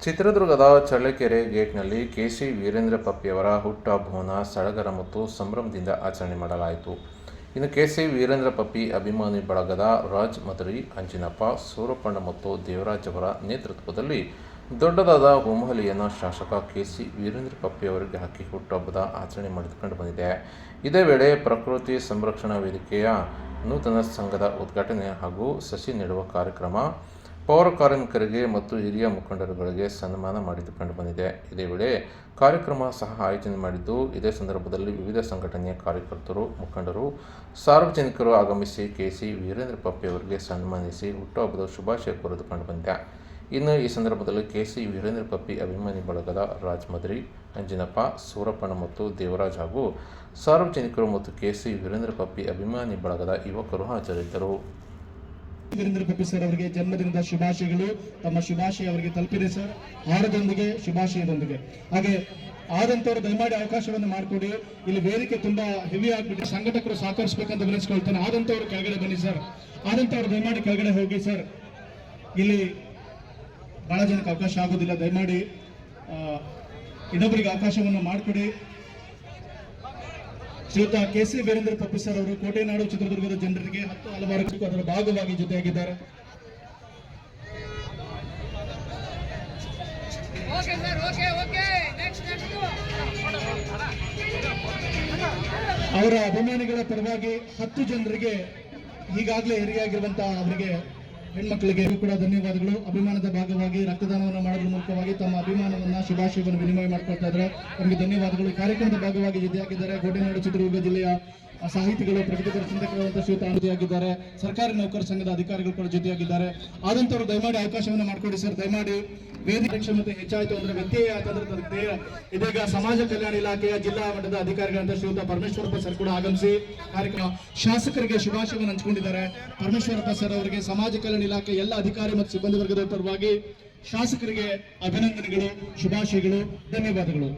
ಚಿತ್ರದುರ್ಗದ ಚಳ್ಳಕೆರೆ ಗೇಟ್ನಲ್ಲಿ ಕೆಸಿ ವೀರೇಂದ್ರ ಪಪ್ಪಿಯವರ ಹುಟ್ಟುಹಬ್ಬವನ್ನು ಸಡಗರ ಮತ್ತು ಸಂಭ್ರಮದಿಂದ ಆಚರಣೆ ಮಾಡಲಾಯಿತು. ಇನ್ನು ಕೆಸಿ ವೀರೇಂದ್ರ ಪಪ್ಪಿ ಅಭಿಮಾನಿ ಬಳಗದ ರಾಜ್ ಮದರಿ, ಅಂಜಿನಪ್ಪ, ಸೂರಪ್ಪಣ್ಣ ಮತ್ತು ದೇವರಾಜ್ ಅವರ ನೇತೃತ್ವದಲ್ಲಿ ದೊಡ್ಡದಾದ ಹೋಮಹಲಿಯನ್ನು ಶಾಸಕ ಕೆಸಿ ವೀರೇಂದ್ರ ಪಪ್ಪಿ ಅವರಿಗೆ ಹಾಕಿ ಹುಟ್ಟುಹಬ್ಬದ ಆಚರಣೆ ಮಾಡಿಕೊಂಡು ಬಂದಿದೆ. ಇದೇ ವೇಳೆ ಪ್ರಕೃತಿ ಸಂರಕ್ಷಣಾ ವೇದಿಕೆಯ ನೂತನ ಸಂಘದ ಉದ್ಘಾಟನೆ ಹಾಗೂ ಸಸಿ ನೆಡುವ ಕಾರ್ಯಕ್ರಮ, ಪೌರ ಕಾರ್ಮಿಕರಿಗೆ ಮತ್ತು ಹಿರಿಯ ಮುಖಂಡರುಗಳಿಗೆ ಸನ್ಮಾನ ಮಾಡಿಕೊಂಡು ಬಂದಿದೆ. ಇದೇ ವೇಳೆ ಕಾರ್ಯಕ್ರಮ ಸಹ ಆಯೋಜನೆ ಮಾಡಿದ್ದು, ಇದೇ ಸಂದರ್ಭದಲ್ಲಿ ವಿವಿಧ ಸಂಘಟನೆಯ ಕಾರ್ಯಕರ್ತರು, ಮುಖಂಡರು, ಸಾರ್ವಜನಿಕರು ಆಗಮಿಸಿ ಕೆಸಿ ವೀರೇಂದ್ರ ಪಪ್ಪಿ ಅವರಿಗೆ ಸನ್ಮಾನಿಸಿ ಹುಟ್ಟುಹಬ್ಬದ ಶುಭಾಶಯ ಕೋರಿದುಕೊಂಡು ಬಂದಿದೆ. ಇನ್ನು ಈ ಸಂದರ್ಭದಲ್ಲಿ ಕೆಸಿ ವೀರೇಂದ್ರ ಪಪ್ಪಿ ಅಭಿಮಾನಿ ಬಳಗದ ರಾಜ್ ಮದರಿ, ಅಂಜಿನಪ್ಪ, ಸೂರಪ್ಪಣ್ಣ ಮತ್ತು ದೇವರಾಜ್ ಹಾಗೂ ಸಾರ್ವಜನಿಕರು ಮತ್ತು ಕೆಸಿ ವೀರೇಂದ್ರ ಪಪ್ಪಿ ಅಭಿಮಾನಿ ಬಳಗದ ಯುವಕರು ಹಾಜರಿದ್ದರು. ವೀರೇಂದ್ರ ಪಪ್ಪಿ ಸರ್ ಅವರಿಗೆ ಜನ್ಮದಿನದ ಶುಭಾಶಯಗಳು. ತಮ್ಮ ಶುಭಾಶಯ ಅವರಿಗೆ ತಲುಪಿದೆ ಸರ್, ಹಾರದೊಂದಿಗೆ ಶುಭಾಶಯದೊಂದಿಗೆ. ಹಾಗೆ ಆದಂತವರು ದಯಮಾಡಿ ಅವಕಾಶವನ್ನು ಮಾಡಿಕೊಡಿ. ಇಲ್ಲಿ ವೇದಿಕೆ ತುಂಬಾ ಹೆವಿ ಆಗ್ಬಿಟ್ಟು ಸಂಘಟಕರು ಸಹಕರಿಸಬೇಕಂತ ವಿನಂತಿಸ್ಕೊಳ್ತಾನೆ. ಆದಂತವರು ಕೆಳಗಡೆ ಬನ್ನಿ ಸರ್, ಆದಂತವರು ದಯಮಾಡಿ ಕೆಳಗಡೆ ಹೋಗಿ ಸರ್. ಇಲ್ಲಿ ಬಹಳ ಜನಕ್ಕೆ ಅವಕಾಶ ಆಗೋದಿಲ್ಲ, ದಯಮಾಡಿ ಇನ್ನೊಬ್ಬರಿಗೆ ಅವಕಾಶವನ್ನು ಮಾಡಿಕೊಡಿ. ಶ್ರೀಯುತ ಕೆಸಿ ವೀರೇಂದ್ರ ಪಪ್ಪಿ ಸರ್ ಅವರು ಕೋಟೆನಾಡು ಚಿತ್ರದುರ್ಗದ ಜನರಿಗೆ ಹಲವಾರು ಅದರ ಭಾಗವಾಗಿ ಜೊತೆಯಾಗಿದ್ದಾರೆ. ಅವರ ಅಭಿಮಾನಿಗಳ ಪರವಾಗಿ 10 ಜನರಿಗೆ ಈಗಾಗಲೇ ಹಿರಿಯಾಗಿರುವಂತಹ ಅವರಿಗೆ ಹೆಣ್ಮಕ್ಳಿಗೆ ಕೂಡ ಧನ್ಯವಾದಗಳು. ಅಭಿಮಾನದ ಭಾಗವಾಗಿ ರಕ್ತದಾನವನ್ನು ಮಾಡೋದ್ರ ಮೂಲಕವಾಗಿ ತಮ್ಮ ಅಭಿಮಾನವನ್ನ ಶುಭಾಶಯವನ್ನು ವಿನಿಮಯ ಮಾಡ್ಕೊಳ್ತಾ ಇದ್ದಾರೆ. ಅವರಿಗೆ ಧನ್ಯವಾದಗಳು. ಕಾರ್ಯಕ್ರಮದ ಭಾಗವಾಗಿ ಜೊತೆಯಾಗಿದ್ದಾರೆ ಕೋಟೆನಾಡು ಚಿತ್ರದುರ್ಗ ಜಿಲ್ಲೆಯ ಸಾಹಿತಿಗಳು, ಪ್ರಗತಿಪರ ಚಿಂತಕರಾದಂತಹ ಶ್ರೀಯುತ ಜೊತೆಯಾಗಿದ್ದಾರೆ. ಸರ್ಕಾರಿ ನೌಕರ ಸಂಘದ ಅಧಿಕಾರಿಗಳು ಕೂಡ ಜೊತೆಯಾಗಿದ್ದಾರೆ. ಆದಂತವರು ದಯಮಾಡಿ ಅವಕಾಶವನ್ನು ಮಾಡಿಕೊಡಿ ಸರ್. ದಯಮಾಡಿ ವೇದಿಕೆ ಕಾರ್ಯಕ್ಷಮತೆ ಹೆಚ್ಚಾಯಿತು ಅಂದ್ರೆ ವ್ಯತ್ಯಯ ಆಯ್ತಂದ್ರೆ ಇದೀಗ ಸಮಾಜ ಕಲ್ಯಾಣ ಇಲಾಖೆಯ ಜಿಲ್ಲಾ ಮಟ್ಟದ ಅಧಿಕಾರಿಗಳಂತ ಶ್ರೀಯುತ ಪರಮೇಶ್ವರಪ್ಪ ಸರ್ ಕೂಡ ಆಗಮಿಸಿ ಕಾರ್ಯಕ್ರಮ ಶಾಸಕರಿಗೆ ಶುಭಾಶಯವನ್ನು ಹಂಚಿಕೊಂಡಿದ್ದಾರೆ. ಪರಮೇಶ್ವರಪ್ಪ ಸರ್ ಅವರಿಗೆ ಸಮಾಜ ಕಲ್ಯಾಣ ಇಲಾಖೆ ಎಲ್ಲ ಅಧಿಕಾರಿ ಮತ್ತು ಸಿಬ್ಬಂದಿ ವರ್ಗದ ಪರವಾಗಿ ಶಾಸಕರಿಗೆ ಅಭಿನಂದನೆಗಳು, ಶುಭಾಶಯಗಳು, ಧನ್ಯವಾದಗಳು.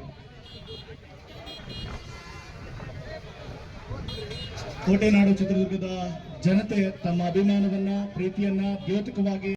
ಕೋಟೆನಾಡು ಚಿತ್ರದುರ್ಗದ ಜನತೆ ತಮ್ಮ ಅಭಿಮಾನವನ್ನ, ಪ್ರೀತಿಯನ್ನ ದ್ಯೋತಕವಾಗಿ